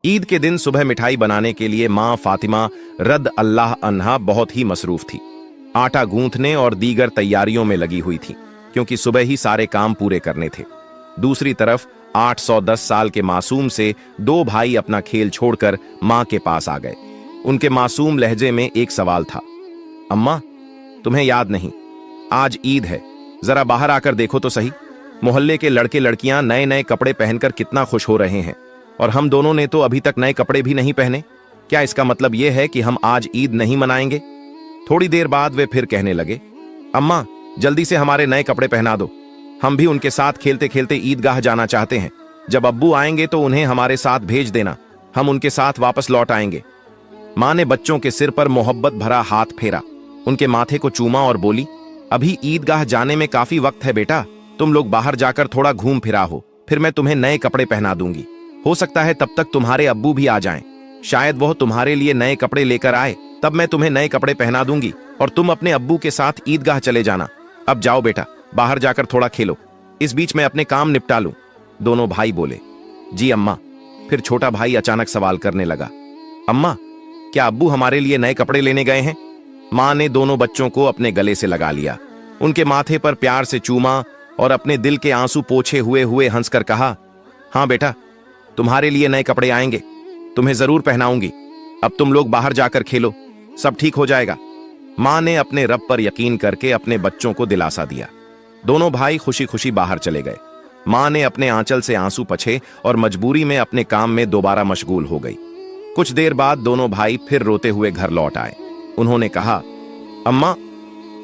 ईद के दिन सुबह मिठाई बनाने के लिए मां फातिमा रद अल्लाह अन्हा बहुत ही मसरूफ थी। आटा गूंथने और दीगर तैयारियों में लगी हुई थी, क्योंकि सुबह ही सारे काम पूरे करने थे। दूसरी तरफ 810 साल के मासूम से दो भाई अपना खेल छोड़कर मां के पास आ गए। उनके मासूम लहजे में एक सवाल था, अम्मा तुम्हें याद नहीं, आज ईद है, जरा बाहर आकर देखो तो सही। मोहल्ले के लड़के लड़कियां नए नए कपड़े पहनकर कितना खुश हो रहे हैं, और हम दोनों ने तो अभी तक नए कपड़े भी नहीं पहने। क्या इसका मतलब यह है कि हम आज ईद नहीं मनाएंगे? थोड़ी देर बाद वे फिर कहने लगे, अम्मा जल्दी से हमारे नए कपड़े पहना दो, हम भी उनके साथ खेलते खेलते ईदगाह जाना चाहते हैं। जब अब्बू आएंगे तो उन्हें हमारे साथ भेज देना, हम उनके साथ वापस लौट आएंगे। मां ने बच्चों के सिर पर मोहब्बत भरा हाथ फेरा, उनके माथे को चूमा और बोली, अभी ईदगाह जाने में काफी वक्त है बेटा, तुम लोग बाहर जाकर थोड़ा घूम फिरा हो, फिर मैं तुम्हें नए कपड़े पहना दूंगी। हो सकता है तब तक तुम्हारे अब्बू भी आ जाएं, शायद वह तुम्हारे लिए नए कपड़े लेकर आए, तब मैं तुम्हें नए कपड़े पहना दूंगी और तुम अपने अब्बू के साथ ईदगाह चले जाना। अब जाओ बेटा, बाहर जाकर थोड़ा खेलो, इस बीच मैं अपने काम निपटा लूं। दोनों भाई बोले, जी अम्मा। फिर छोटा भाई अचानक सवाल करने लगा, अम्मा क्या अब्बू हमारे लिए नए कपड़े लेने गए हैं? मां ने दोनों बच्चों को अपने गले से लगा लिया, उनके माथे पर प्यार से चूमा और अपने दिल के आंसू पोंछे हुए हुए हंसकर कहा, हाँ बेटा तुम्हारे लिए नए कपड़े आएंगे, तुम्हें जरूर पहनाऊंगी। अब तुम लोग बाहर जाकर खेलो, सब ठीक हो जाएगा। मां ने अपने रब पर यकीन करके अपने बच्चों को दिलासा दिया। दोनों भाई खुशी खुशी बाहर चले गए। मां ने अपने आंचल से आंसू पछे और मजबूरी में अपने काम में दोबारा मशगूल हो गई। कुछ देर बाद दोनों भाई फिर रोते हुए घर लौट आए। उन्होंने कहा, अम्मा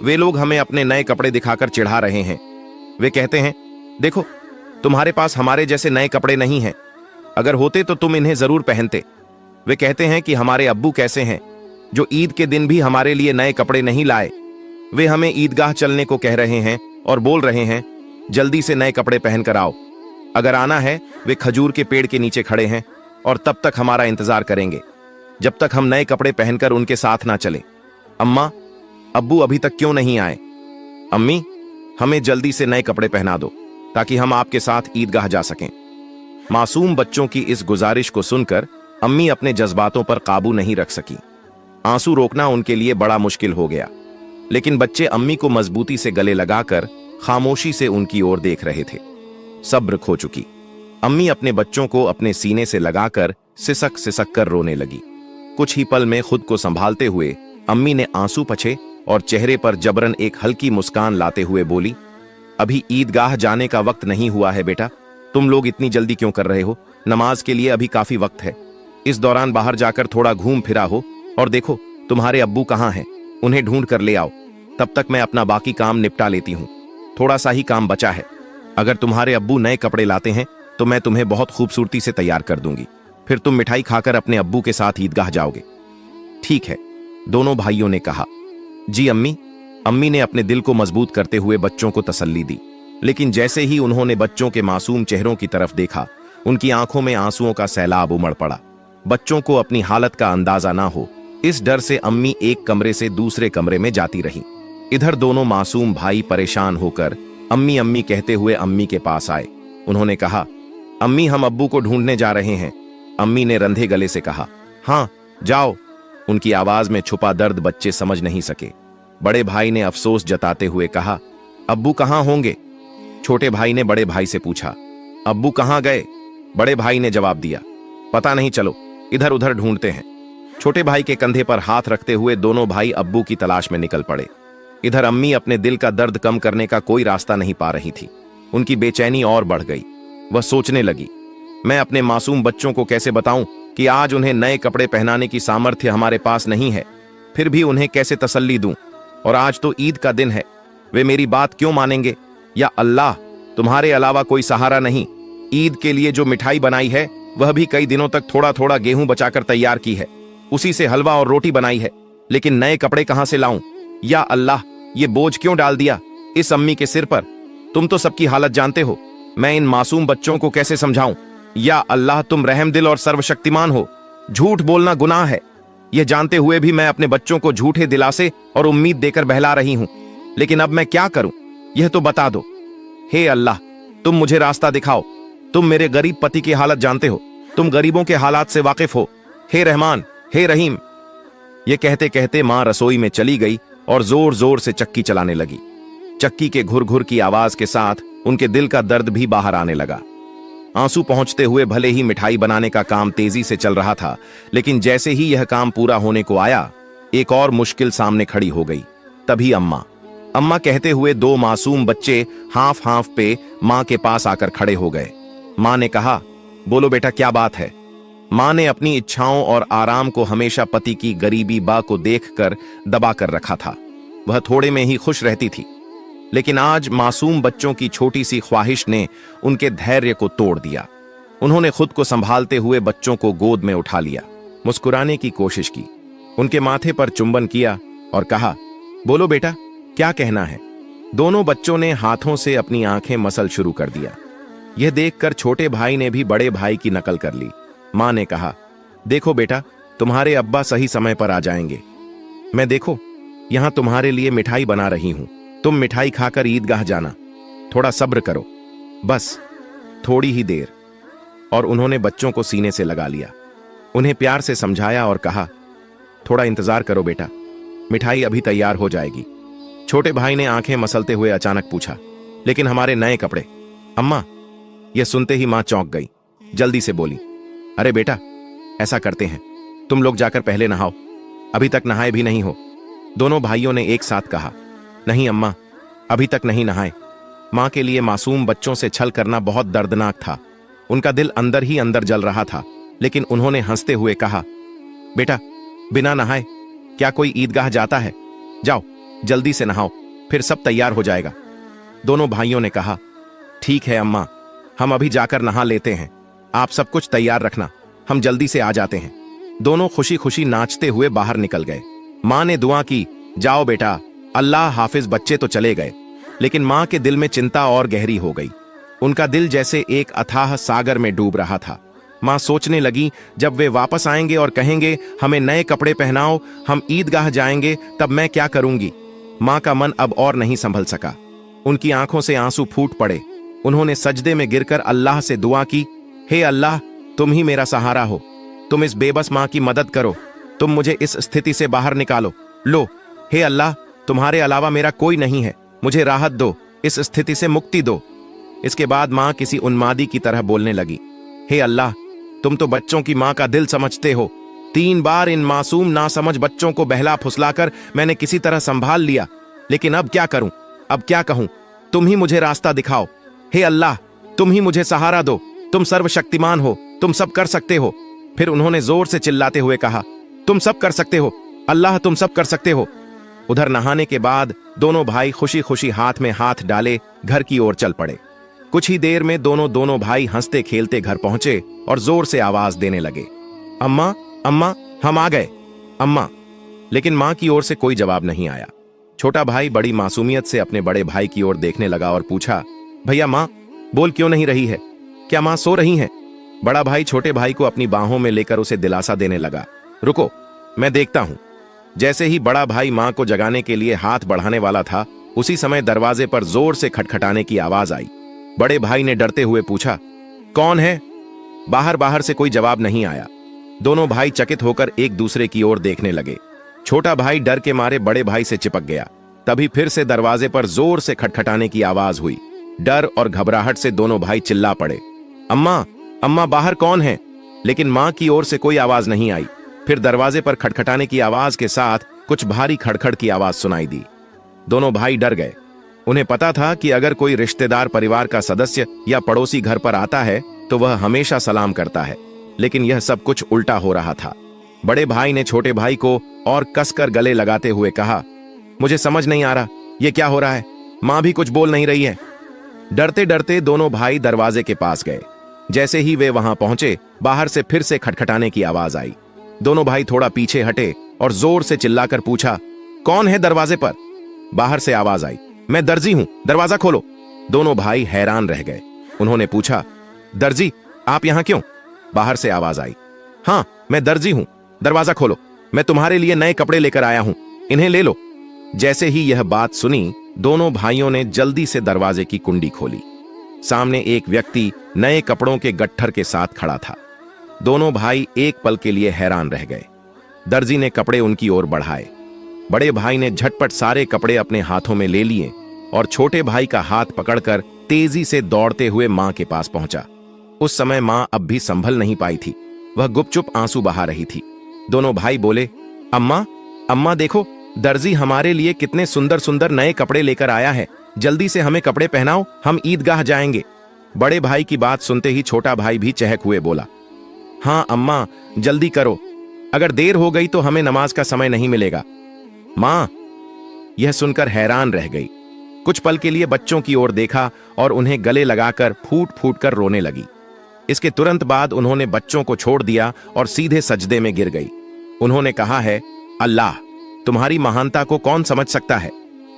वे लोग हमें अपने नए कपड़े दिखाकर चिढ़ा रहे हैं। वे कहते हैं, देखो तुम्हारे पास हमारे जैसे नए कपड़े नहीं हैं, अगर होते तो तुम इन्हें जरूर पहनते। वे कहते हैं कि हमारे अब्बू कैसे हैं, जो ईद के दिन भी हमारे लिए नए कपड़े नहीं लाए। वे हमें ईदगाह चलने को कह रहे हैं और बोल रहे हैं, जल्दी से नए कपड़े पहनकर आओ। अगर आना है वे खजूर के पेड़ के नीचे खड़े हैं और तब तक हमारा इंतजार करेंगे, जब तक हम नए कपड़े पहनकर उनके साथ ना चले। अम्मा अब्बू अभी तक क्यों नहीं आए? अम्मी हमें जल्दी से नए कपड़े पहना दो ताकि हम आपके साथ ईदगाह जा सकें। मासूम बच्चों की इस गुजारिश को सुनकर अम्मी अपने जज्बातों पर काबू नहीं रख सकी। आंसू रोकना उनके लिए बड़ा मुश्किल हो गया, लेकिन बच्चे अम्मी को मजबूती से गले लगाकर खामोशी से उनकी ओर देख रहे थे। सब्र खो चुकी अम्मी अपने बच्चों को अपने सीने से लगाकर सिसक सिसक कर रोने लगी। कुछ ही पल में खुद को संभालते हुए अम्मी ने आंसू पछे और चेहरे पर जबरन एक हल्की मुस्कान लाते हुए बोली, अभी ईदगाह जाने का वक्त नहीं हुआ है बेटा, तुम लोग इतनी जल्दी क्यों कर रहे हो? नमाज के लिए अभी काफी वक्त है। इस दौरान बाहर जाकर थोड़ा घूम फिरा हो और देखो तुम्हारे अब्बू कहाँ हैं, उन्हें ढूंढ कर ले आओ। तब तक मैं अपना बाकी काम निपटा लेती हूँ, थोड़ा सा ही काम बचा है। अगर तुम्हारे अब्बू नए कपड़े लाते हैं तो मैं तुम्हें बहुत खूबसूरती से तैयार कर दूंगी, फिर तुम मिठाई खाकर अपने अब्बू के साथ ईदगाह जाओगे। ठीक है, दोनों भाइयों ने कहा। जी अम्मी। अम्मी ने अपने दिल को मजबूत करते हुए बच्चों को तसल्ली दी, लेकिन जैसे ही उन्होंने बच्चों के मासूम चेहरों की तरफ देखा, उनकी आंखों में आंसुओं का सैलाब उमड़ पड़ा। बच्चों को अपनी हालत का अंदाजा ना हो, इस डर से अम्मी एक कमरे से दूसरे कमरे में जाती रही। इधर दोनों मासूम भाई परेशान होकर अम्मी अम्मी कहते हुए अम्मी के पास आए। उन्होंने कहा, अम्मी हम अब्बू को ढूंढने जा रहे हैं। अम्मी ने रंधे गले से कहा, हाँ जाओ। उनकी आवाज में छुपा दर्द बच्चे समझ नहीं सके। बड़े भाई ने अफसोस जताते हुए कहा, अब्बू कहाँ होंगे? छोटे भाई ने बड़े भाई से पूछा, अब्बू कहाँ गए? बड़े भाई ने जवाब दिया, पता नहीं, चलो इधर उधर ढूंढते हैं। छोटे भाई के कंधे पर हाथ रखते हुए दोनों भाई अब्बू की तलाश में निकल पड़े। इधर अम्मी अपने दिल का दर्द कम करने का कोई रास्ता नहीं पा रही थी। उनकी बेचैनी और बढ़ गई। वह सोचने लगी, मैं अपने मासूम बच्चों को कैसे बताऊं कि आज उन्हें नए कपड़े पहनाने की सामर्थ्य हमारे पास नहीं है, फिर भी उन्हें कैसे तसल्ली दूं? और आज तो ईद का दिन है, वे मेरी बात क्यों मानेंगे? या अल्लाह, तुम्हारे अलावा कोई सहारा नहीं। ईद के लिए जो मिठाई बनाई है वह भी कई दिनों तक थोड़ा थोड़ा गेहूं बचाकर तैयार की है, उसी से हलवा और रोटी बनाई है, लेकिन नए कपड़े कहां से लाऊं? या अल्लाह, ये बोझ क्यों डाल दिया इस अम्मी के सिर पर? तुम तो सबकी हालत जानते हो, मैं इन मासूम बच्चों को कैसे समझाऊं? या अल्लाह, तुम रहम दिल और सर्वशक्तिमान हो। झूठ बोलना गुनाह है, यह जानते हुए भी मैं अपने बच्चों को झूठे दिलासे और उम्मीद देकर बहला रही हूं, लेकिन अब मैं क्या करूं, यह तो बता दो। हे अल्लाह, तुम मुझे रास्ता दिखाओ। तुम मेरे गरीब पति की हालत जानते हो, तुम गरीबों के हालात से वाकिफ हो। हे रहमान, हे रहीम। ये कहते कहते मां रसोई में चली गई और जोर जोर से चक्की चलाने लगी। चक्की के घुर घुर की आवाज के साथ उनके दिल का दर्द भी बाहर आने लगा। आंसू पहुंचते हुए भले ही मिठाई बनाने का काम तेजी से चल रहा था, लेकिन जैसे ही यह काम पूरा होने को आया, एक और मुश्किल सामने खड़ी हो गई। तभी अम्मा कहते हुए दो मासूम बच्चे हाफ हाफ पे मां के पास आकर खड़े हो गए। मां ने कहा, बोलो बेटा, क्या बात है? मां ने अपनी इच्छाओं और आराम को हमेशा पति की गरीबी बा को देखकर दबा कर रखा था। वह थोड़े में ही खुश रहती थी, लेकिन आज मासूम बच्चों की छोटी सी ख्वाहिश ने उनके धैर्य को तोड़ दिया। उन्होंने खुद को संभालते हुए बच्चों को गोद में उठा लिया, मुस्कुराने की कोशिश की, उनके माथे पर चुंबन किया और कहा, बोलो बेटा, क्या कहना है? दोनों बच्चों ने हाथों से अपनी आंखें मसल शुरू कर दिया। यह देखकर छोटे भाई ने भी बड़े भाई की नकल कर ली। मां ने कहा, देखो बेटा, तुम्हारे अब्बा सही समय पर आ जाएंगे। मैं देखो यहां तुम्हारे लिए मिठाई बना रही हूं, तुम मिठाई खाकर ईदगाह जाना। थोड़ा सब्र करो, बस थोड़ी ही देर। और उन्होंने बच्चों को सीने से लगा लिया, उन्हें प्यार से समझाया और कहा, थोड़ा इंतजार करो बेटा, मिठाई अभी तैयार हो जाएगी। छोटे भाई ने आंखें मसलते हुए अचानक पूछा, लेकिन हमारे नए कपड़े? अम्मा। यह सुनते ही मां चौंक गई, जल्दी से बोली, अरे बेटा, ऐसा करते हैं, तुम लोग जाकर पहले नहाओ, अभी तक नहाए भी नहीं हो। दोनों भाइयों ने एक साथ कहा, नहीं अम्मा, अभी तक नहीं नहाए। मां के लिए मासूम बच्चों से छल करना बहुत दर्दनाक था। उनका दिल अंदर ही अंदर जल रहा था, लेकिन उन्होंने हंसते हुए कहा, बेटा, बिना नहाए क्या कोई ईदगाह जाता है? जाओ जल्दी से नहाओ, फिर सब तैयार हो जाएगा। दोनों भाइयों ने कहा, ठीक है अम्मा, हम अभी जाकर नहा लेते हैं, आप सब कुछ तैयार रखना, हम जल्दी से आ जाते हैं। दोनों खुशी खुशी नाचते हुए बाहर निकल गए। मां ने दुआ की, जाओ बेटा, अल्लाह हाफिज। बच्चे तो चले गए, लेकिन मां के दिल में चिंता और गहरी हो गई। उनका दिल जैसे एक अथाह सागर में डूब रहा था। मां सोचने लगी, जब वे वापस आएंगे और कहेंगे, हमें नए कपड़े पहनाओ, हम ईदगाह जाएंगे, तब मैं क्या करूंगी? मां का मन अब और नहीं संभल सका। उनकी आंखों से आंसू फूट पड़े। उन्होंने सजदे में गिरकर अल्लाह से दुआ की, हे अल्लाह, तुम ही मेरा सहारा हो, तुम इस बेबस मां की मदद करो, तुम मुझे इस स्थिति से बाहर निकालो। लो, हे अल्लाह, तुम्हारे अलावा मेरा कोई नहीं है, मुझे राहत दो, इस स्थिति से मुक्ति दो। इसके बाद मां किसी उन्मादी की तरह बोलने लगी, हे अल्लाह, तुम तो बच्चों की मां का दिल समझते हो। 3 बार इन मासूम नासमझ बच्चों को बहला फुसलाकर मैंने किसी तरह संभाल लिया, लेकिन अब क्या करूं, अब क्या कहूं? तुम ही मुझे रास्ता दिखाओ। हे अल्लाह, तुम ही मुझे सहारा दो, तुम सर्वशक्तिमान हो, तुम सब कर सकते हो। फिर उन्होंने जोर से चिल्लाते हुए कहा, तुम सब कर सकते हो, अल्लाह, तुम सब कर सकते हो। उधर नहाने के बाद दोनों भाई खुशी खुशी हाथ में हाथ डाले घर की ओर चल पड़े। कुछ ही देर में दोनों भाई हंसते खेलते घर पहुंचे और जोर से आवाज देने लगे, अम्मा, अम्मा, हम आ गए, अम्मा। लेकिन मां की ओर से कोई जवाब नहीं आया। छोटा भाई बड़ी मासूमियत से अपने बड़े भाई की ओर देखने लगा और पूछा, भैया, मां बोल क्यों नहीं रही है? क्या मां सो रही हैं? बड़ा भाई छोटे भाई को अपनी बाहों में लेकर उसे दिलासा देने लगा, रुको, मैं देखता हूं। जैसे ही बड़ा भाई मां को जगाने के लिए हाथ बढ़ाने वाला था, उसी समय दरवाजे पर जोर से खटखटाने की आवाज आई। बड़े भाई ने डरते हुए पूछा, कौन है? बाहर से कोई जवाब नहीं आया। दोनों भाई चकित होकर एक दूसरे की ओर देखने लगे। छोटा भाई डर के मारे बड़े भाई से चिपक गया। तभी फिर से दरवाजे पर जोर से खटखटाने की आवाज हुई। डर और घबराहट से दोनों भाई चिल्ला पड़े, अम्मा, अम्मा, बाहर कौन है? लेकिन मां की ओर से कोई आवाज नहीं आई। फिर दरवाजे पर खटखटाने की आवाज के साथ कुछ भारी खड़खड़ की आवाज सुनाई दी। दोनों भाई डर गए। उन्हें पता था कि अगर कोई रिश्तेदार, परिवार का सदस्य या पड़ोसी घर पर आता है तो वह हमेशा सलाम करता है, लेकिन यह सब कुछ उल्टा हो रहा था। बड़े भाई ने छोटे भाई को और कसकर गले लगाते हुए कहा, मुझे समझ नहीं आ रहा, यह क्या हो रहा है? मां भी कुछ बोल नहीं रही है। डरते डरते दोनों भाई दरवाजे के पास गए। जैसे ही वे वहां पहुंचे, बाहर से फिर से खटखटाने की आवाज आई। दोनों भाई थोड़ा पीछे हटे और जोर से चिल्लाकर पूछा, कौन है दरवाजे पर? बाहर से आवाज आई, मैं दर्जी हूं, दरवाजा खोलो। दोनों भाई हैरान रह गए। उन्होंने पूछा, दर्जी, आप यहां क्यों? बाहर से आवाज आई, हां, मैं दर्जी हूं, दरवाजा खोलो, मैं तुम्हारे लिए नए कपड़े लेकर आया हूं, इन्हें ले लो। जैसे ही यह बात सुनी, दोनों भाइयों ने जल्दी से दरवाजे की कुंडी खोली। सामने एक व्यक्ति नए कपड़ों के गट्ठर के साथ खड़ा था। दोनों भाई एक पल के लिए हैरान रह गए। दर्जी ने कपड़े उनकी ओर बढ़ाए। बड़े भाई ने झटपट सारे कपड़े अपने हाथों में ले लिए और छोटे भाई का हाथ पकड़कर तेजी से दौड़ते हुए मां के पास पहुंचा। उस समय मां अब भी संभल नहीं पाई थी, वह गुपचुप आंसू बहा रही थी। दोनों भाई बोले, अम्मा, अम्मा देखो, दर्जी हमारे लिए कितने सुंदर सुंदर नए कपड़े लेकर आया है, जल्दी से हमें कपड़े पहनाओ, हम ईदगाह जाएंगे। बड़े भाई की बात सुनते ही छोटा भाई भी चहक हुए बोला, हाँ अम्मा, जल्दी करो, अगर देर हो गई तो हमें नमाज का समय नहीं मिलेगा। मां यह सुनकर हैरान रह गई। कुछ पल के लिए बच्चों की ओर देखा और उन्हें गले लगाकर फूट फूट कर रोने लगी। इसके तुरंत बाद उन्होंने बच्चों को छोड़ दिया और सीधे सजदे में गिर गई। उन्होंने कहा है, अल्लाह, तुम्हारी महानता को कौन समझ सकता है।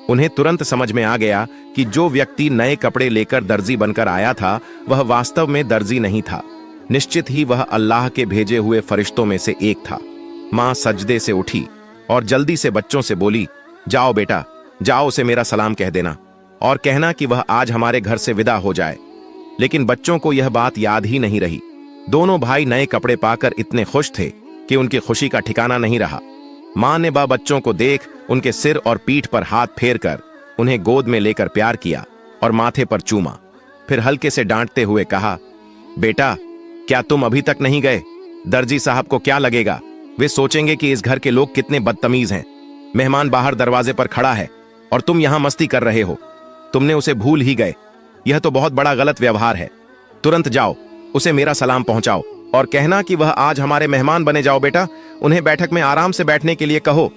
उन्हें तुरंत समझ में आ गया कि जो व्यक्ति नए कपड़े लेकर दर्जी बनकर आया था वह वास्तव में दर्जी नहीं था, निश्चित ही वह अल्लाह के भेजे हुए फरिश्तों में से एक था। मां सजदे से उठी और जल्दी से बच्चों से बोली, जाओ बेटा, जाओ, उसे मेरा सलाम कह देना और कहना कि वह आज हमारे घर से विदा हो जाए। लेकिन बच्चों को यह बात याद ही नहीं रही। दोनों भाई नए कपड़े पाकर इतने खुश थे कि उनकी खुशी का ठिकाना नहीं रहा। मां ने बच्चों को देख उनके सिर और पीठ पर हाथ फेर कर उन्हें गोद में लेकर प्यार किया और माथे पर चूमा। फिर हल्के से डांटते हुए कहा, बेटा, क्या तुम अभी तक नहीं गए? दर्जी साहब को क्या लगेगा? वे सोचेंगे कि इस घर के लोग कितने बदतमीज हैं। मेहमान बाहर दरवाजे पर खड़ा है और तुम यहां मस्ती कर रहे हो। तुमने उसे भूल ही गए। यह तो बहुत बड़ा गलत व्यवहार है। तुरंत जाओ, उसे मेरा सलाम पहुंचाओ और कहना कि वह आज हमारे मेहमान बने। जाओ बेटा, उन्हें बैठक में आराम से बैठने के लिए कहो।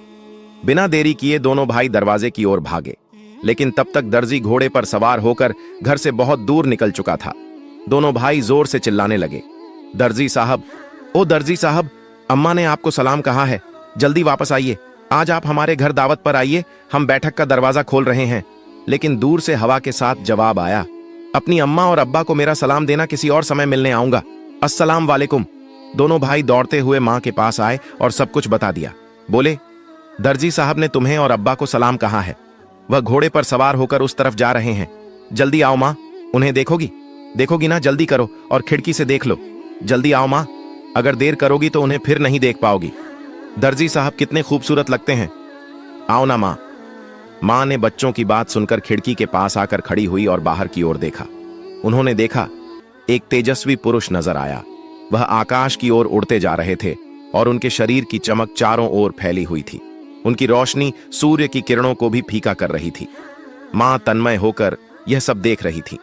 बिना देरी किए दोनों भाई दरवाजे की ओर भागे, लेकिन तब तक दर्जी घोड़े पर सवार होकर घर से बहुत दूर निकल चुका था। दोनों भाई जोर से चिल्लाने लगे, दर्जी साहब, ओ दर्जी साहब, अम्मा ने आपको सलाम कहा है, जल्दी वापस आइए। आज आप हमारे घर दावत पर आइए, हम बैठक का दरवाजा खोल रहे हैं। लेकिन दूर से हवा के साथ जवाब आया, अपनी अम्मा और अब्बा को मेरा सलाम देना, किसी और समय मिलने आऊंगा। अस्सलाम वालेकुम। दोनों भाई दौड़ते हुए मां के पास आए और सब कुछ बता दिया। बोले, दर्जी साहब ने तुम्हें और अब्बा को सलाम कहा है। वह घोड़े पर सवार होकर उस तरफ जा रहे हैं। जल्दी आओ मां, उन्हें देखोगी ना? जल्दी करो और खिड़की से देख लो। जल्दी आओ मां, अगर देर करोगी तो उन्हें फिर नहीं देख पाओगी। दर्जी साहब कितने खूबसूरत लगते हैं। आओ ना मां। मां ने बच्चों की बात सुनकर खिड़की के पास आकर खड़ी हुई और बाहर की ओर देखा। उन्होंने देखा एक तेजस्वी पुरुष नजर आया। वह आकाश की ओर उड़ते जा रहे थे और उनके शरीर की चमक चारों ओर फैली हुई थी। उनकी रोशनी सूर्य की किरणों को भी फीका कर रही थी। मां तन्मय होकर यह सब देख रही थी।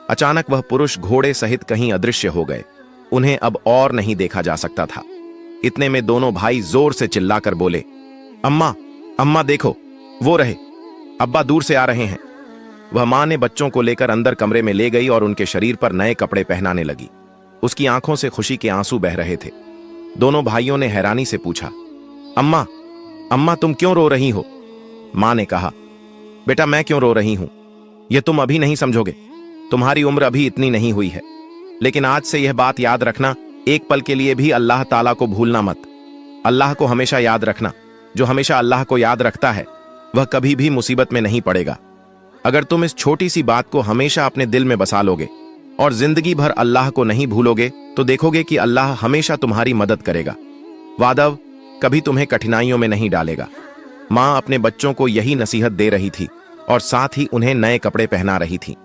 अचानक वह पुरुष घोड़े सहित कहीं अदृश्य हो गए। उन्हें अब और नहीं देखा जा सकता था। इतने में दोनों भाई जोर से चिल्लाकर बोले, अम्मा, अम्मा देखो, वो रहे, अब्बा दूर से आ रहे हैं। वह मां ने बच्चों को लेकर अंदर कमरे में ले गई और उनके शरीर पर नए कपड़े पहनाने लगी। उसकी आंखों से खुशी के आंसू बह रहे थे। दोनों भाइयों ने हैरानी से पूछा, अम्मा, अम्मा तुम क्यों रो रही हो? मां ने कहा, बेटा मैं क्यों रो रही हूं, यह तुम अभी नहीं समझोगे। तुम्हारी उम्र अभी इतनी नहीं हुई है। लेकिन आज से यह बात याद रखना, एक पल के लिए भी अल्लाह ताला को भूलना मत। अल्लाह को हमेशा याद रखना। जो हमेशा अल्लाह को याद रखता है वह कभी भी मुसीबत में नहीं पड़ेगा। अगर तुम इस छोटी सी बात को हमेशा अपने दिल में बसा लोगे और जिंदगी भर अल्लाह को नहीं भूलोगे तो देखोगे कि अल्लाह हमेशा तुम्हारी मदद करेगा। वादव कभी तुम्हें कठिनाइयों में नहीं डालेगा। मां अपने बच्चों को यही नसीहत दे रही थी और साथ ही उन्हें नए कपड़े पहना रही थी।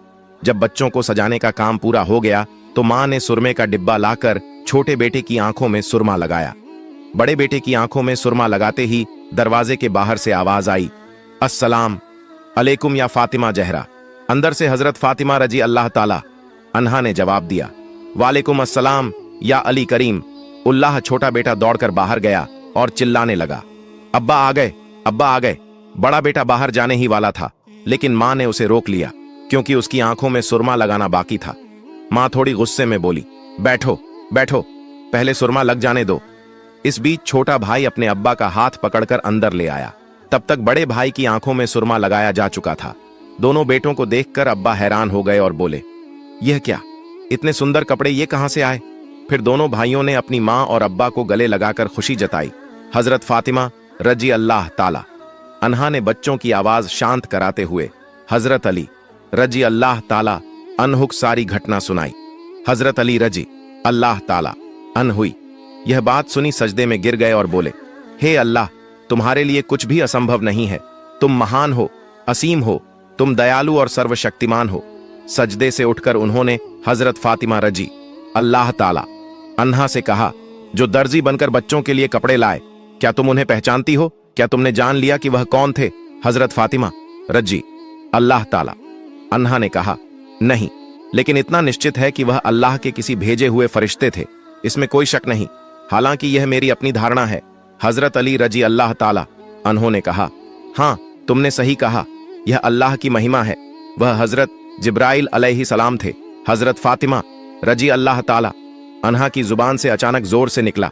जब बच्चों को सजाने का काम पूरा हो गया तो मां ने सुरमे का डिब्बा लाकर छोटे बेटे की आंखों में सुरमा लगाया। बड़े बेटे की आंखों में सुरमा लगाते ही दरवाजे के बाहर से आवाज आई, अस्सलाम अलैकुम या फातिमा जहरा। अंदर से हजरत फातिमा रजी अल्लाह ताला अन्हा ने जवाब दिया, वालेकुम अस्सलाम या अली करीम। उल्लाह छोटा बेटा दौड़कर बाहर गया और चिल्लाने लगा, अब्बा आ गए, अब्बा आ गए। बड़ा बेटा बाहर जाने ही वाला था, लेकिन मां ने उसे रोक लिया क्योंकि उसकी आंखों में सुरमा लगाना बाकी था। मां थोड़ी गुस्से में बोली, बैठो बैठो, पहले सुरमा लग जाने दो। इस बीच छोटा भाई अपने अब्बा का हाथ पकड़कर अंदर ले आया। तब तक बड़े भाई की आंखों में सुरमा लगाया जा चुका था। दोनों बेटों को देखकर अब्बा हैरान हो गए और बोले, यह क्या, इतने सुंदर कपड़े ये कहां से आए? फिर दोनों भाइयों ने अपनी मां और अब्बा को गले लगाकर खुशी जताई। हजरत फातिमा रजी अल्लाह ताला अन्हा ने बच्चों की आवाज शांत कराते हुए हजरत अली रजी अल्लाह ताला अन्हुक सारी घटना सुनाई। हजरत अली रजी अल्लाह ताला अन हुई। यह बात सुनी सजदे में गिर गए और बोले, हे अल्लाह, तुम्हारे लिए कुछ भी असंभव नहीं है। तुम महान हो, असीम हो, तुम दयालु और सर्वशक्तिमान हो। सजदे से उठकर उन्होंने हजरत फातिमा रजी अल्लाह ताला अन्हा से कहा, जो दर्जी बनकर बच्चों के लिए कपड़े लाए, क्या तुम उन्हें पहचानती हो? क्या तुमने जान लिया कि वह कौन थे? हजरत फातिमा रजी अल्लाह ताला अन्हा ने कहा, नहीं, लेकिन इतना निश्चित है कि वह अल्लाह के किसी भेजे हुए फरिश्ते थे, इसमें कोई शक नहीं। हालांकि यह मेरी अपनी धारणा है। हजरत अली रजी अल्लाह ताला अन्हों ने कहा, हाँ, तुमने सही कहा, यह अल्लाह की महिमा है। वह हजरत जिब्राइल अलैहिस्सलाम थे। हजरत फातिमा रजी अल्लाह ताला अन्हा की जुबान से अचानक जोर से निकला,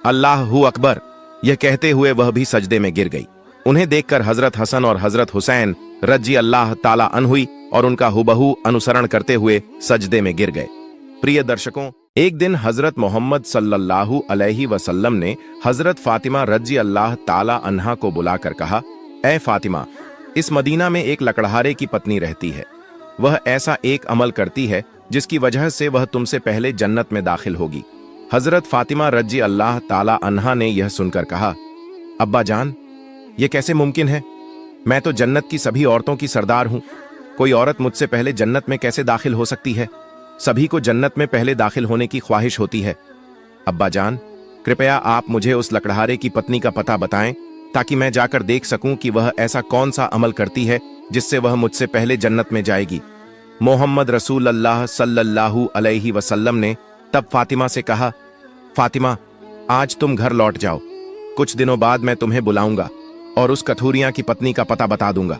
अल्लाहु अकबर। यह कहते हुए वह भी सजदे में गिर गई। उन्हें देखकर हजरत हसन और हजरत हुसैन रजी अल्लाह ताला अन्हु और उनका हुबहू अनुसरण करते हुए सजदे में गिर गए। प्रिय दर्शकों, एक दिन हजरत मोहम्मद सल्लल्लाहु अलैहि वसल्लम ने हजरत फातिमा रजी अल्लाह ताला अन्हा को बुलाकर कहा, ए फातिमा, इस मदीना में एक लकड़हारे की पत्नी रहती है। वह ऐसा एक अमल करती है जिसकी वजह से वह तुमसे पहले जन्नत में दाखिल होगी। हजरत फातिमा रजी अल्लाह ताला अन्हा ने यह सुनकर कहा, अब्बा जान, यह कैसे मुमकिन है? मैं तो जन्नत की सभी औरतों की सरदार हूं। कोई औरत मुझसे पहले जन्नत में कैसे दाखिल हो सकती है? सभी को जन्नत में पहले दाखिल होने की ख्वाहिश होती है। अब्बा जान, कृपया आप मुझे उस लकड़हारे की पत्नी का पता बताएं, ताकि मैं जाकर देख सकूं कि वह ऐसा कौन सा अमल करती है जिससे वह मुझसे पहले जन्नत में जाएगी। मोहम्मद रसूल अल्लाह सल्लल्लाहु अलैहि वसल्लम ने तब फातिमा से कहा, फातिमा, आज तुम घर लौट जाओ। कुछ दिनों बाद मैं तुम्हें बुलाऊंगा और उस कथूरिया की पत्नी का पता बता दूंगा।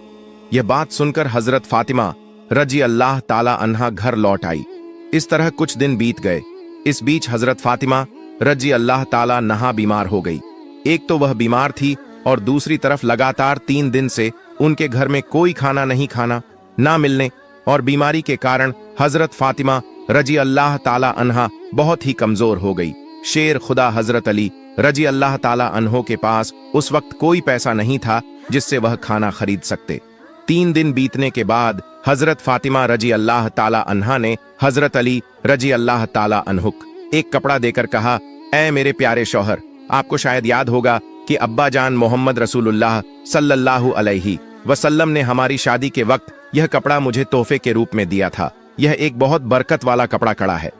यह बात सुनकर हजरत फातिमा रजी अल्लाह ताला अन्हा घर लौट आई। इस तरह कुछ दिन बीत गए। इस बीच हजरत फातिमा रजी अल्लाह ताला अन्हा बीमार हो गई। एक तो वह बीमार थी और दूसरी तरफ लगातार 3 दिन से उनके घर में कोई खाना नहीं खाना ना मिलने और बीमारी के कारण हजरत फातिमा रजी अल्लाह ताला अन्हा बहुत ही कमजोर हो गई। शेर खुदा हजरत अली रजी अल्लाह ताला अन्हों के पास उस वक्त कोई पैसा नहीं था जिससे वह खाना खरीद सकते। 3 दिन बीतने के बाद हजरत फातिमा रजी अल्लाह ताला अन्हा ने हजरत अली रजी अल्लाह ताला अन्हुक एक कपड़ा देकर कहा, ऐ मेरे प्यारे शौहर, आपको शायद याद होगा कि अब्बा जान मोहम्मद रसूलुल्लाह सल्लल्लाहु अलैहि वसल्लम ने हमारी शादी के वक्त यह कपड़ा मुझे तोहफे के रूप में दिया था। यह एक बहुत बरकत वाला कपड़ा कड़ा है।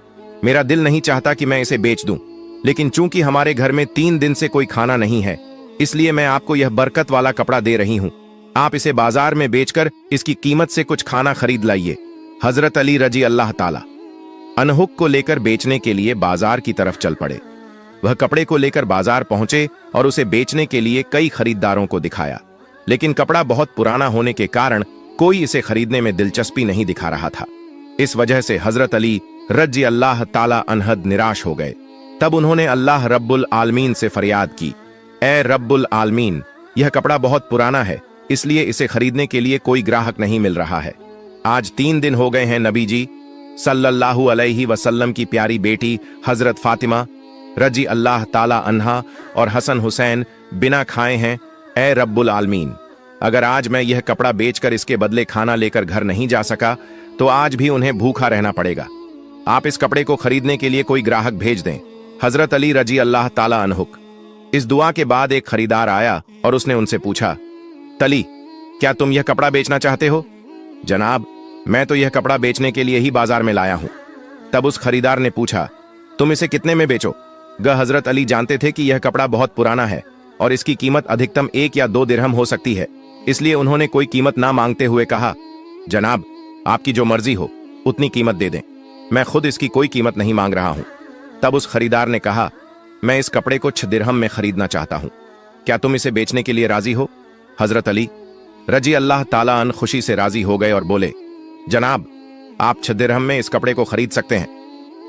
मेरा दिल नहीं चाहता कि मैं इसे बेच दूं, लेकिन चूंकि हमारे घर में 3 दिन से कोई खाना नहीं है, इसलिए मैं आपको यह बरकत वाला कपड़ा दे रही हूं। आप इसे बाजार में बेचकर इसकी कीमत से कुछ खाना खरीद लाइए। हजरत अली रजी अल्लाह ताला अन्हुक को लेकर बेचने के लिए बाजार की तरफ चल पड़े। वह कपड़े को लेकर बाजार पहुंचे और उसे बेचने के लिए कई खरीदारों को दिखाया, लेकिन कपड़ा बहुत पुराना होने के कारण कोई इसे खरीदने में दिलचस्पी नहीं दिखा रहा था। इस वजह से हजरत अली रजी अल्लाह ताला अन्हद निराश हो गए। तब उन्होंने अल्लाह रब्बुल आलमीन से फरियाद की, ए रब्बुल आलमीन, यह कपड़ा बहुत पुराना है, इसलिए इसे खरीदने के लिए कोई ग्राहक नहीं मिल रहा है। आज 3 दिन हो गए हैं नबी जी सल्लल्लाहु अलैहि वसल्लम की प्यारी बेटी हजरत फातिमा रजी अल्लाह ताला अन्हा और हसन हुसैन बिना खाए हैं। ए रब्बुल आलमीन, अगर आज मैं यह कपड़ा बेचकर इसके बदले खाना लेकर घर नहीं जा सका तो आज भी उन्हें भूखा रहना पड़ेगा। आप इस कपड़े को खरीदने के लिए कोई ग्राहक भेज दें। हजरत अली रजी अल्लाह ताला अन्हुक। इस दुआ के बाद एक खरीदार आया और उसने उनसे पूछा, तली, क्या तुम यह कपड़ा बेचना चाहते हो? जनाब, मैं तो यह कपड़ा बेचने के लिए ही बाजार में लाया हूं। तब उस खरीदार ने पूछा, तुम इसे कितने में बेचो? हजरत अली जानते थे कि यह कपड़ा बहुत पुराना है और इसकी कीमत अधिकतम 1 या 2 दिरहम हो सकती है, इसलिए उन्होंने कोई कीमत ना मांगते हुए कहा, जनाब, आपकी जो मर्जी हो उतनी कीमत दे दें, मैं खुद इसकी कोई कीमत नहीं मांग रहा हूं। तब उस खरीदार ने कहा, मैं इस कपड़े को 6 दिरहम में खरीदना चाहता हूं, क्या तुम इसे बेचने के लिए राजी हो? हजरत अली रजी अल्लाह ताला अन खुशी से राजी हो गए और बोले, जनाब, आप 6 दिरहम में इस कपड़े को खरीद सकते हैं।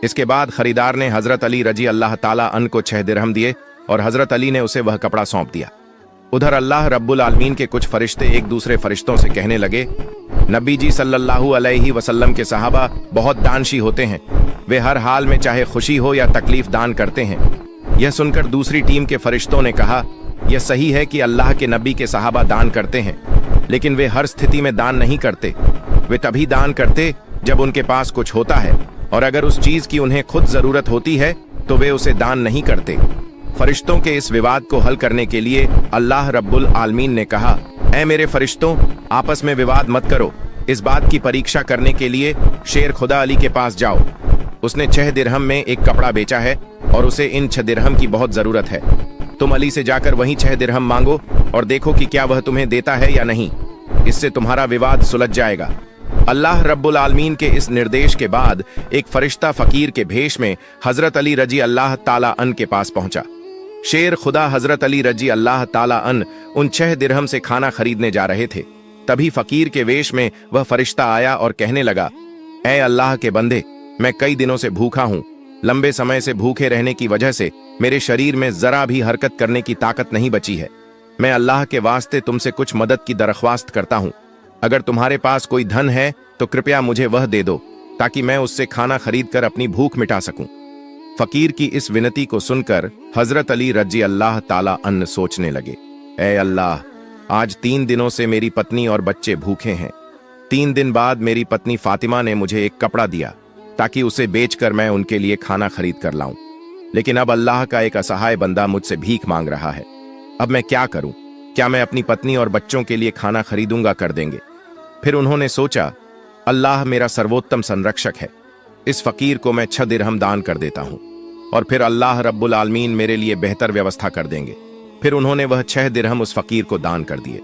इसके बाद खरीदार ने हजरत अली रजी अल्लाह ताला अन को 6 दिरहम दिए और हजरत अली ने उसे वह कपड़ा सौंप दिया। उधर अल्लाह रब्बुल आलमीन के कुछ फरिश्ते एक दूसरे फरिश्तों से कहने लगे, नबी जी सल्लल्लाहु अलैहि वसल्लम के सहाबा बहुत दानशी होते हैं, वे हर हाल में चाहे खुशी हो या तकलीफ दान करते हैं। यह सुनकर दूसरी टीम के फरिश्तों ने कहा, यह सही है कि अल्लाह के नबी के सहाबा दान करते हैं, लेकिन वे हर स्थिति में दान नहीं करते। वे तभी दान करते जब उनके पास कुछ होता है, और अगर उस चीज की उन्हें खुद जरूरत होती है तो वे उसे दान नहीं करते। फरिश्तों के इस विवाद को हल करने के लिए अल्लाह रब्बुल आलमीन ने कहा, ऐ मेरे फरिश्तों, आपस में विवाद मत करो। इस बात की परीक्षा करने के लिए शेर खुदा अली के पास जाओ। उसने 6 दिरहम में एक कपड़ा बेचा है और उसे इन 6 दिरहम की बहुत जरूरत है। तुम अली से जाकर वहीं 6 दिरहम मांगो और देखो कि क्या वह तुम्हें देता है या नहीं। इससे तुम्हारा विवाद सुलझ जाएगा। अल्लाह रब्बुल आलमीन के इस निर्देश के बाद एक फरिश्ता फकीर के भेष में हजरत अली रजी अल्लाह ताला अन के पास पहुंचा। शेर खुदा हजरत अली रजी अल्लाह ताला अन उन 6 दिरहम से खाना खरीदने जा रहे थे। तभी फकीर के वेश में वह फरिश्ता आया और कहने लगा, ऐ अल्लाह के बंदे, मैं कई दिनों से भूखा हूं। लंबे समय से भूखे रहने की वजह से मेरे शरीर में जरा भी हरकत करने की ताकत नहीं बची है। मैं अल्लाह के वास्ते तुमसे कुछ मदद की दरख्वास्त करता हूं। अगर तुम्हारे पास कोई धन है तो कृपया मुझे वह दे दो, ताकि मैं उससे खाना खरीद कर अपनी भूख मिटा सकूं। फकीर की इस विनती को सुनकर हजरत अली रजी अल्लाह ताला अन सोचने लगे, ऐ अल्लाह, आज 3 दिनों से मेरी पत्नी और बच्चे भूखे हैं। 3 दिन बाद मेरी पत्नी फातिमा ने मुझे एक कपड़ा दिया ताकि उसे बेचकर मैं उनके लिए खाना खरीद कर लाऊं। लेकिन अब अल्लाह का एक असहाय बंदा मुझसे भीख मांग रहा है। अब मैं क्या करूं? क्या मैं अपनी पत्नी और बच्चों के लिए खाना खरीदूंगा कर देंगे? फिर उन्होंने सोचा, अल्लाह मेरा सर्वोत्तम संरक्षक है, इस फकीर को मैं 6 दिरहम दान कर देता हूं और फिर अल्लाह रब्बुल आलमीन मेरे लिए बेहतर व्यवस्था कर देंगे। फिर उन्होंने वह 6 दिरहम उस फकीर को दान कर दिए।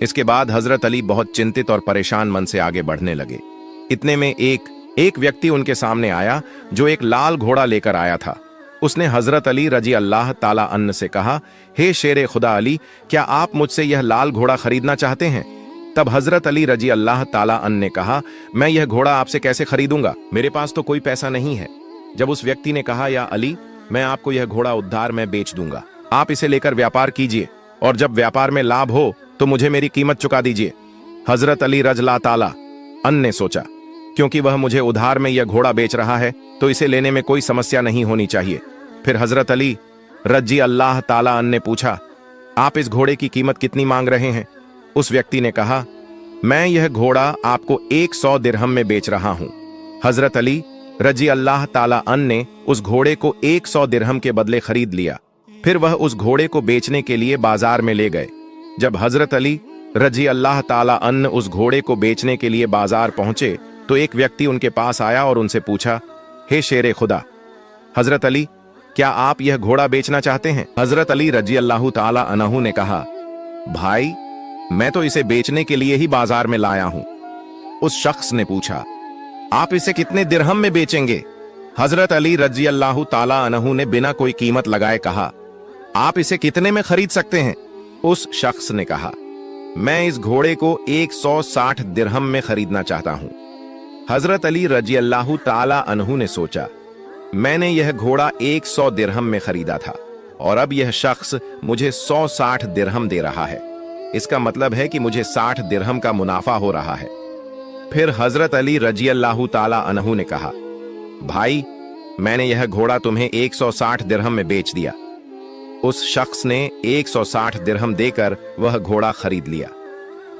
इसके बाद हजरत अली बहुत चिंतित और परेशान मन से आगे बढ़ने लगे। इतने में एक व्यक्ति उनके सामने आया जो एक लाल घोड़ा लेकर आया था। उसने हजरत अली रजी अल्लाह ताला अन्न से कहा, हे शेर खुदा अली, क्या आप मुझसे यह लाल घोड़ा खरीदना चाहते हैं? तब हजरत अली रजी अल्लाह ताला अन्न ने कहा, मैं यह घोड़ा आपसे कैसे खरीदूंगा? मेरे पास तो कोई पैसा नहीं है। जब उस व्यक्ति ने कहा, या अली, मैं आपको यह घोड़ा उधार में बेच दूंगा, आप इसे लेकर व्यापार कीजिए और जब व्यापार में लाभ हो तो मुझे मेरी कीमत चुका दीजिए। हजरत अली रजला ताला अन्न ने सोचा, क्योंकि वह मुझे उधार में यह घोड़ा बेच रहा है तो इसे लेने में कोई समस्या नहीं होनी चाहिए। फिर हजरत अली रजी अल्लाह ताला अन्न ने पूछा, आप इस घोड़े की कीमत कितनी मांग रहे हैं? उस व्यक्ति ने कहा, मैं यह घोड़ा आपको 100 दिरहम में बेच रहा हूं। हजरत अली रजी अल्लाह ताला अन ने उस घोड़े को 100 दिरहम के बदले खरीद लिया। फिर वह उस घोड़े को बेचने के लिए बाजार में ले गए। जब हजरत अली रजी अल्लाह ताला अन उस घोड़े को बेचने के लिए बाजार पहुंचे तो एक व्यक्ति उनके पास आया और उनसे पूछा, हे शेर खुदा, हजरत अली, क्या आप यह घोड़ा बेचना चाहते हैं? हजरत अली रजी अल्लाह ताला अन्हु ने कहा, भाई, मैं तो इसे बेचने के लिए ही बाजार में लाया हूं। उस शख्स ने पूछा, आप इसे कितने दिरहम में बेचेंगे? हजरत अली रजी अल्लाह ताला अन्हु ने बिना कोई कीमत लगाए कहा, आप इसे कितने में खरीद सकते हैं? उस शख्स ने कहा, मैं इस घोड़े को 160 दिरहम में खरीदना चाहता हूं। हजरत अली रजी अल्लाह ताला अन्हु ने सोचा, मैंने यह घोड़ा 100 दिरहम में खरीदा था और अब यह शख्स मुझे 160 दिरहम दे रहा है। इसका मतलब है कि मुझे 60 दिरहम का मुनाफा हो रहा है। फिर हजरत अली रजी अल्लाह ताला अन्हु ने कहा, भाई, मैंने यह घोड़ा तुम्हें 160 दिरहम में बेच दिया। उस शख्स ने 160 दिरहम देकर वह घोड़ा खरीद लिया।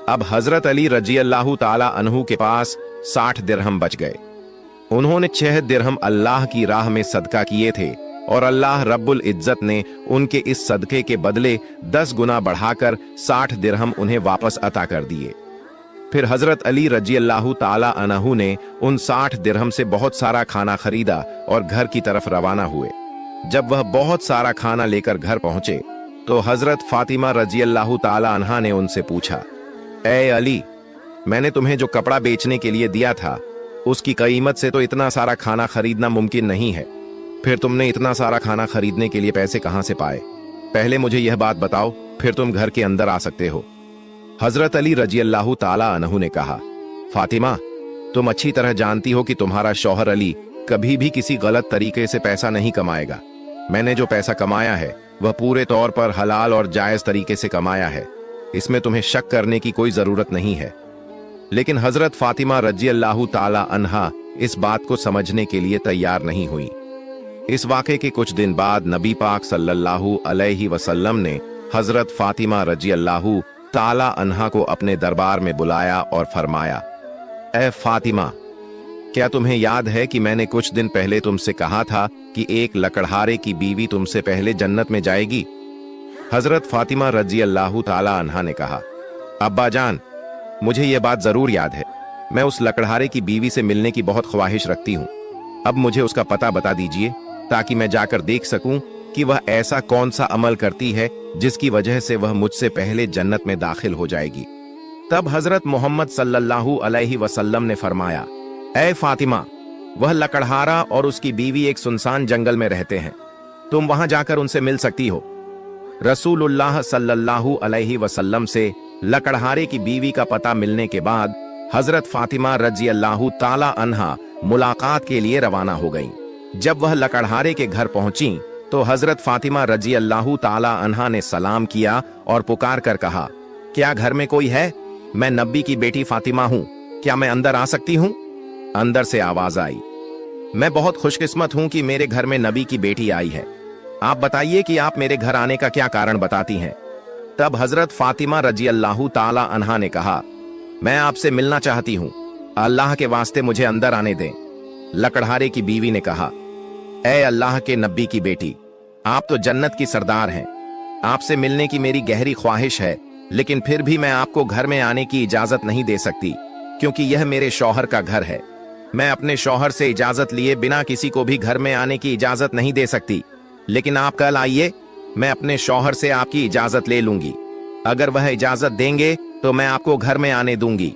अब हजरत अली रजी अल्लाह ताला अन्हु के पास 60 दिरहम बच गए। उन्होंने 6 दिरहम अल्लाह की राह में सदका किए थे और अल्लाह रब्बुल इज्जत ने उनके इस सदके के बदले 10 गुना बढ़ाकर 60 दिरहम उन्हें वापस अता कर दिए। फिर हजरत अली रजी अल्लाह ताला अन्हु ने उन 60 दिरहम से बहुत सारा खाना खरीदा और घर की तरफ रवाना हुए। जब वह बहुत सारा खाना लेकर घर पहुंचे तो हजरत फातिमा रजी अल्लाह ताला अन्हा ने उनसे पूछा, ए अली, मैंने तुम्हें जो कपड़ा बेचने के लिए दिया था उसकी कीमत से तो इतना सारा खाना खरीदना मुमकिन नहीं है। फिर तुमने इतना सारा खाना खरीदने के लिए पैसे कहां से पाए? पहले मुझे यह बात बताओ, फिर तुम घर के अंदर आ सकते हो। हजरत अली रजी अल्लाह ताला अन्हु ने कहा, फातिमा, तुम अच्छी तरह जानती हो कि तुम्हारा शौहर अली कभी भी किसी गलत तरीके से पैसा नहीं कमाएगा। मैंने जो पैसा कमाया है वह पूरे तौर पर हलाल और जायज तरीके से कमाया है, इसमें तुम्हें शक करने की कोई जरूरत नहीं है। लेकिन हजरत फातिमा रजी अल्लाह ताला अन्हा इस बात को समझने के लिए तैयार नहीं हुई। इस वाक़े के कुछ दिन बाद नबी पाक सल्लल्लाहु अलैहि वसल्लम ने हजरत फातिमा रजी अल्लाह ताला अन्हा को अपने दरबार में बुलाया और फरमाया, ए फातिमा, क्या तुम्हें याद है कि मैंने कुछ दिन पहले तुमसे कहा था कि एक लकड़हारे की बीवी तुमसे पहले जन्नत में जाएगी? हजरत फातिमा रजी अल्लाह ताला अन्हा ने कहा, अब्बा जान, मुझे यह बात जरूर याद है। मैं उस लकड़हारे की बीवी से मिलने की बहुत ख्वाहिश रखती हूँ। अब मुझे उसका पता बता दीजिए ताकि मैं जाकर देख सकूं कि वह ऐसा कौन सा अमल करती है जिसकी वजह से वह मुझसे पहले जन्नत में दाखिल हो जाएगी। तब हजरत मोहम्मद सल्लल्लाहु अलैहि वसल्लम ने फरमाया, ऐ फातिमा, वह लकड़हारा और उसकी बीवी एक सुनसान जंगल में रहते हैं, तुम वहां जाकर उनसे मिल सकती हो। रसूलुल्लाह सल्लल्लाहु अलैहि वसल्लम से लकड़हारे की बीवी का पता मिलने के बाद हजरत फातिमा रजी अल्लाह ताला अन्हा मुलाकात के लिए रवाना हो गईं। जब वह लकड़हारे के घर पहुंची तो हजरत फातिमा रजी अल्लाह ताला अन्हा ने सलाम किया और पुकार कर कहा, क्या घर में कोई है? मैं नबी की बेटी फातिमा हूं, क्या मैं अंदर आ सकती हूं? अंदर से आवाज आई, मैं बहुत खुशकिस्मत हूं कि मेरे घर में नबी की बेटी आई है। आप बताइए कि आप मेरे घर आने का क्या कारण बताती हैं। तब हजरत फातिमा रजी अल्लाह ताला अन्हा ने कहा, मैं आपसे मिलना चाहती हूं, अल्लाह के वास्ते मुझे अंदर आने दें। लकड़हारे की बीवी ने कहा, ऐ अल्लाह के नबी की बेटी, आप तो जन्नत की सरदार हैं, आपसे मिलने की मेरी गहरी ख्वाहिश है, लेकिन फिर भी मैं आपको घर में आने की इजाजत नहीं दे सकती क्योंकि यह मेरे शौहर का घर है। मैं अपने शौहर से इजाजत लिए बिना किसी को भी घर में आने की इजाजत नहीं दे सकती, लेकिन आप कल आइए, मैं अपने शौहर से आपकी इजाजत ले लूंगी। अगर वह इजाजत देंगे तो मैं आपको घर में आने दूंगी।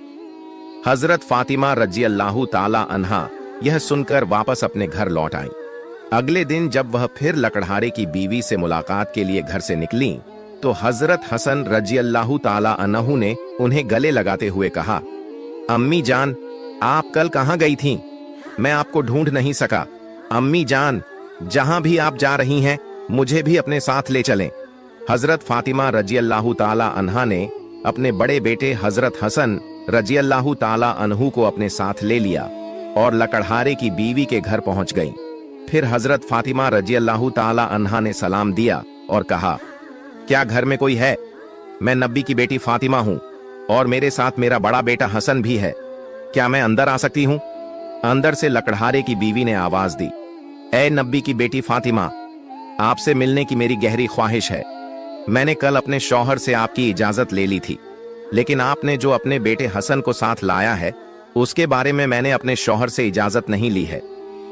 हजरत फातिमा रजी अल्लाह ताला अन्हा यह सुनकर वापस अपने घर लौट आई। अगले दिन जब वह फिर लकड़हारे की बीवी से मुलाकात के लिए घर से निकली तो हजरत हसन रजी अल्लाह ताला अन्हु ने उन्हें गले लगाते हुए कहा, अम्मी जान, आप कल कहां गई थीं? मैं आपको ढूंढ नहीं सका। अम्मी जान, जहां भी आप जा रही हैं मुझे भी अपने साथ ले चलें। हजरत फातिमा रजी अल्लाह ताला अन्हा ने अपने बड़े बेटे हजरत हसन रजी अल्लाह ताला अन्हु को अपने साथ ले लिया और लकड़हारे की बीवी के घर पहुंच गईं। फिर हजरत फातिमा रजी अल्लाह ताला अन्हा ने सलाम दिया और कहा, क्या घर में कोई है? मैं नबी की बेटी फातिमा हूं और मेरे साथ मेरा बड़ा बेटा हसन भी है, क्या मैं अंदर आ सकती हूं? अंदर से लकड़हारे की बीवी ने आवाज दी, ऐ नबी की बेटी फातिमा, आपसे मिलने की मेरी गहरी ख्वाहिश है। मैंने कल अपने शौहर से आपकी इजाजत ले ली थी, लेकिन आपने जो अपने बेटे हसन को साथ लाया है उसके बारे में मैंने अपने शौहर से इजाजत नहीं ली है,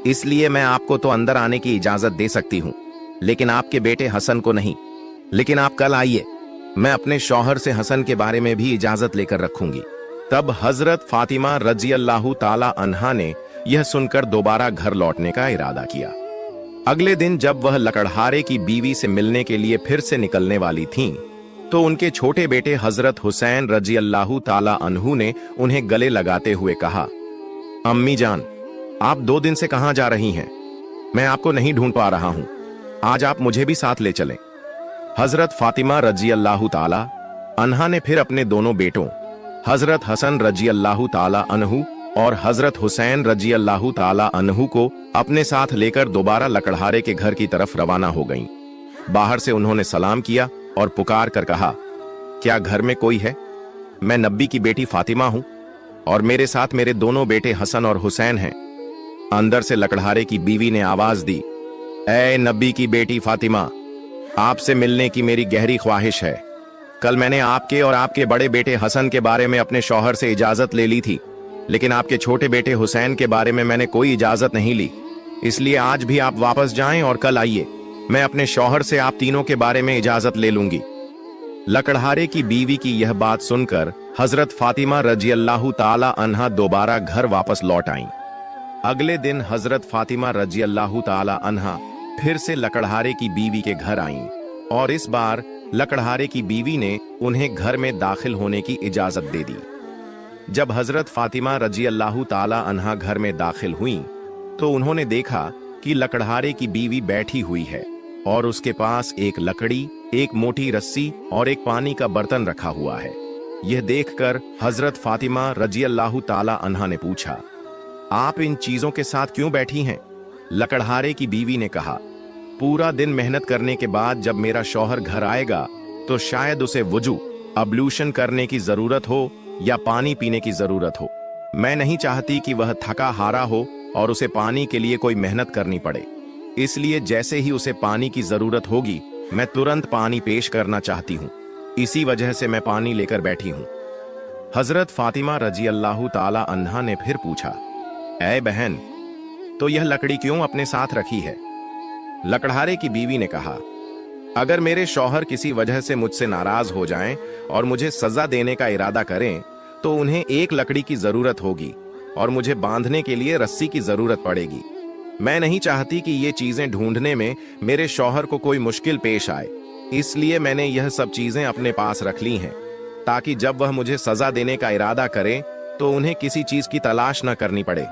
इसलिए मैं आपको तो अंदर आने की इजाजत दे सकती हूँ, लेकिन आपके बेटे हसन को नहीं। लेकिन आप कल आइए, मैं अपने शौहर से हसन के बारे में भी इजाजत लेकर रखूंगी। तब हजरत फातिमा रजी अल्लाह ताला अन्हा ने यह सुनकर दोबारा घर लौटने का इरादा किया। अगले दिन जब वह लकड़हारे की बीवी से मिलने के लिए फिर से निकलने वाली थीं, तो उनके छोटे बेटे हजरत हुसैन रजी अल्लाह ताला अन्हु ने उन्हें गले लगाते हुए कहा, अम्मी जान, आप 2 दिन से कहां जा रही हैं? मैं आपको नहीं ढूंढ पा रहा हूं, आज आप मुझे भी साथ ले चलें। हजरत फातिमा रजी अल्लाह ताला अन्हा ने फिर अपने दोनों बेटों हजरत हसन रजी अल्लाह ताला अन्हु और हजरत हुसैन रजी अल्लाह ताला अन्हु को अपने साथ लेकर दोबारा लकड़हारे के घर की तरफ रवाना हो गईं। बाहर से उन्होंने सलाम किया और पुकार कर कहा, क्या घर में कोई है? मैं नबी की बेटी फातिमा हूं और मेरे साथ मेरे दोनों बेटे हसन और हुसैन हैं। अंदर से लकड़हारे की बीवी ने आवाज दी, ऐ नबी की बेटी फातिमा, आपसे मिलने की मेरी गहरी ख्वाहिश है। कल मैंने आपके और आपके बड़े बेटे हसन के बारे में अपने शौहर से इजाजत ले ली थी, लेकिन आपके छोटे बेटे हुसैन के बारे में मैंने कोई इजाजत नहीं ली, इसलिए आज भी आप वापस जाएं और कल आइए, मैं अपने शौहर से आप तीनों के बारे में इजाजत ले लूंगी। लकड़हारे की बीवी की यह बात सुनकर हजरत फातिमा रजी अल्लाह ताला अन्हा दोबारा घर वापस लौट आईं। अगले दिन हजरत फातिमा रजी अल्लाह ताला अन्हा फिर से लकड़हारे की बीवी के घर आईं और इस बार लकड़हारे की बीवी ने उन्हें घर में दाखिल होने की इजाजत दे दी। जब हजरत फातिमा रजी अल्लाह ताला अन्हा घर में दाखिल हुईं, तो उन्होंने देखा कि लकड़हारे की बीवी बैठी हुई है और उसके पास एक लकड़ी, एक मोटी रस्सी और एक पानी का बर्तन रखा हुआ है। यह देखकर हजरत फातिमा रजी अल्लाह ताला अन्हा ने पूछा, आप इन चीजों के साथ क्यों बैठी हैं? लकड़हारे की बीवी ने कहा, पूरा दिन मेहनत करने के बाद जब मेरा शौहर घर आएगा तो शायद उसे वुजू अब्लूशन करने की जरूरत हो या पानी पीने की जरूरत हो। मैं नहीं चाहती कि वह थका हारा हो और उसे पानी के लिए कोई मेहनत करनी पड़े, इसलिए जैसे ही उसे पानी की जरूरत होगी मैं तुरंत पानी पेश करना चाहती हूँ। इसी वजह से मैं पानी लेकर बैठी हूँ। हजरत फातिमा रजी अल्लाह ताला अन्हा ने फिर पूछा, ऐ बहन, तो यह लकड़ी क्यों अपने साथ रखी है? लकड़हारे की बीवी ने कहा, अगर मेरे शौहर किसी वजह से मुझसे नाराज हो जाएं और मुझे सजा देने का इरादा करें तो उन्हें एक लकड़ी की जरूरत होगी और मुझे बांधने के लिए रस्सी की जरूरत पड़ेगी। मैं नहीं चाहती कि ये चीजें ढूंढने में मेरे शौहर को कोई मुश्किल पेश आए, इसलिए मैंने यह सब चीजें अपने पास रख ली हैं ताकि जब वह मुझे सजा देने का इरादा करे तो उन्हें किसी चीज की तलाश न करनी पड़े।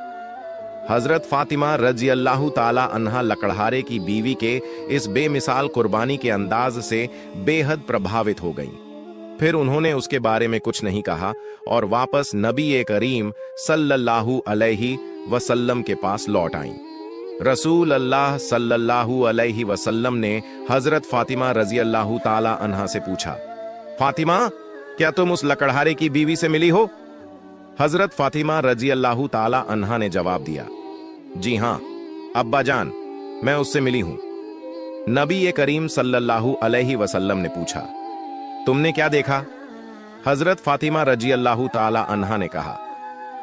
हजरत फातिमा रजी अल्लाह ताला अन्हा लकड़हारे की बीवी के इस बेमिसाल कुर्बानी के अंदाज से बेहद प्रभावित हो गईं। फिर उन्होंने उसके बारे में कुछ नहीं कहा और वापस नबी करीम सल्लल्लाहु अलैहि वसल्लम के पास लौट आईं। रसूल अल्लाह सल्लल्लाहु अलैहि वसल्लम ने हजरत फातिमा रजी अल्लाह ताला अन्हा से पूछा, फातिमा, क्या तुम उस लकड़हारे की बीवी से मिली हो? हजरत फातिमा रजी अल्लाह ताला अन्हा ने जवाब दिया, जी हां अब्बा जान, मैं उससे मिली हूं। नबी करीम सल्लल्लाहु अलैहि वसल्लम ने पूछा, तुमने क्या देखा? हजरत फातिमा रजी अल्लाह ताला अन्हा ने कहा,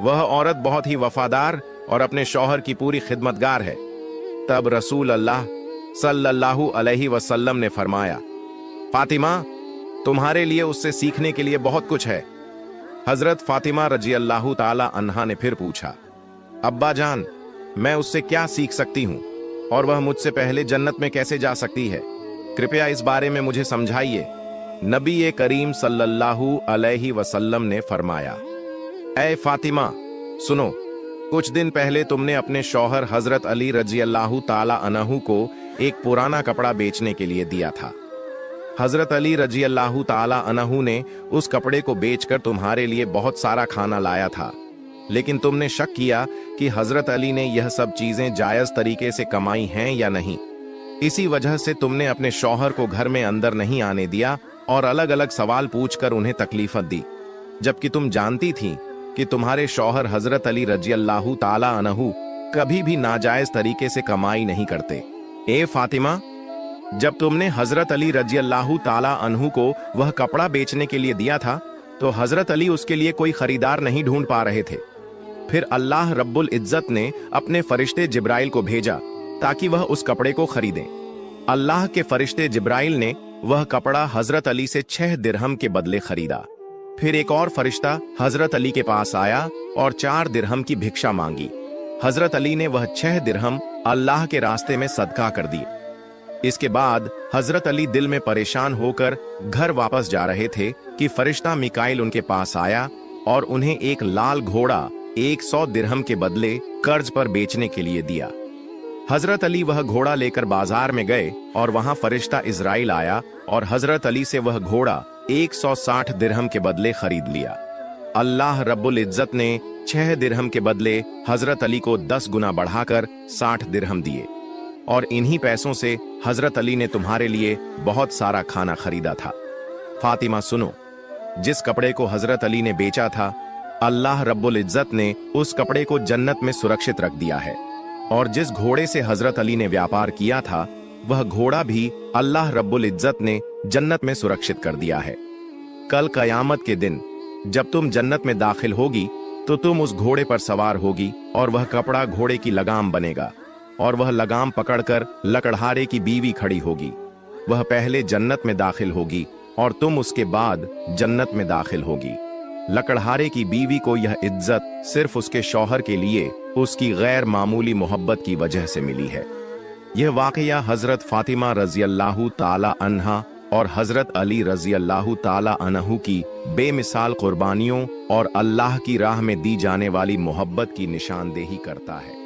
वह औरत बहुत ही वफादार और अपने शौहर की पूरी खिदमतगार है। तब रसूल अल्लाह सल्लल्लाहु अलैहि वसल्लम ने फरमाया, फातिमा, तुम्हारे लिए उससे सीखने के लिए बहुत कुछ है। हजरत फातिमा रजी अल्लाह ताला अन्हा ने फिर पूछा, अब्बा जान, मैं उससे क्या सीख सकती हूँ और वह मुझसे पहले जन्नत में कैसे जा सकती है? कृपया इस बारे में मुझे समझाइए। नबी करीम सल्लल्लाहु अलैहि वसल्लम ने फरमाया, ऐ फातिमा, सुनो, कुछ दिन पहले तुमने अपने शौहर हजरत अली रजी अल्लाह ताला अन्हु को एक पुराना कपड़ा बेचने के लिए दिया था। हजरत अली रजी अल्लाह ताला अन्हु ने उस कपड़े को बेचकर तुम्हारे लिए बहुत सारा खाना लाया था, लेकिन तुमने शक किया कि हजरत अली ने यह सब चीजें जायज तरीके से कमाई हैं या नहीं। इसी वजह से तुमने अपने शौहर को घर में अंदर नहीं आने दिया और अलग अलग सवाल पूछकर उन्हें तकलीफत दी, जबकि तुम जानती थी कि तुम्हारे शौहर हजरत अली रजी अल्लाह ताला अन्हु कभी भी नाजायज तरीके से कमाई नहीं करते। ए फातिमा, जब तुमने हजरत अली रजी अल्लाह ताला अन्हु को वह कपड़ा बेचने के लिए दिया था तो हजरत अली उसके लिए कोई खरीदार नहीं ढूंढ पा रहे थे। फिर अल्लाह रब्बुल इज्जत ने अपने फरिश्ते जिब्राइल को भेजा ताकि वह उस कपड़े को खरीदें। अल्लाह के फरिश्ते जिब्राइल ने वह कपड़ा हजरत अली से 6 दिरहम के बदले खरीदा। फिर एक और फरिश्ता हजरत अली के पास आया और 4 दिरहम की भिक्षा मांगी। हजरत अली ने वह 6 दिरहम अल्लाह के रास्ते में सदका कर दिए। इसके बाद हजरत अली दिल में परेशान होकर घर वापस जा रहे थे कि फरिश्ता मिकाइल उनके पास आया और उन्हें एक लाल घोड़ा 100 दिरहम के बदले कर्ज पर बेचने के लिए दिया। हजरत अली वह घोड़ा लेकर बाजार में गए और वहां फरिश्ता इजराइल आया और हजरत अली से वह घोड़ा 160 दिरहम के बदले खरीद लिया। अल्लाह रब्बुल इज्जत ने 6 दिरहम के बदले हजरत अली को 10 गुना बढ़ाकर 60 दिरहम दिए और इन्हीं पैसों से हजरत अली ने तुम्हारे लिए बहुत सारा खाना खरीदा था। फातिमा, सुनो, जिस कपड़े को हजरत अली ने बेचा था, अल्लाह रब्बुल इज्जत ने उस कपड़े को जन्नत में सुरक्षित रख दिया है और जिस घोड़े से हजरत अली ने व्यापार किया था वह घोड़ा भी अल्लाह रब्बुल इज्जत ने जन्नत में सुरक्षित कर दिया है। कल कयामत के दिन जब तुम जन्नत में दाखिल होगी तो तुम उस घोड़े पर सवार होगी और वह कपड़ा घोड़े की लगाम बनेगा और वह लगाम पकड़कर लकड़हारे की बीवी खड़ी होगी। वह पहले जन्नत में दाखिल होगी और तुम उसके बाद जन्नत में दाखिल होगी। लकड़हारे की बीवी को यह इज्जत सिर्फ उसके शौहर के लिए उसकी गैर मामूली मोहब्बत की वजह से मिली है। यह वाकया हजरत फातिमा रजी अल्लाह ताला अन्हा और हजरत अली रजी अल्लाह ताला अन्हु की बेमिसाल कुर्बानियों और अल्लाह की राह में दी जाने वाली मोहब्बत की निशानदेही करता है।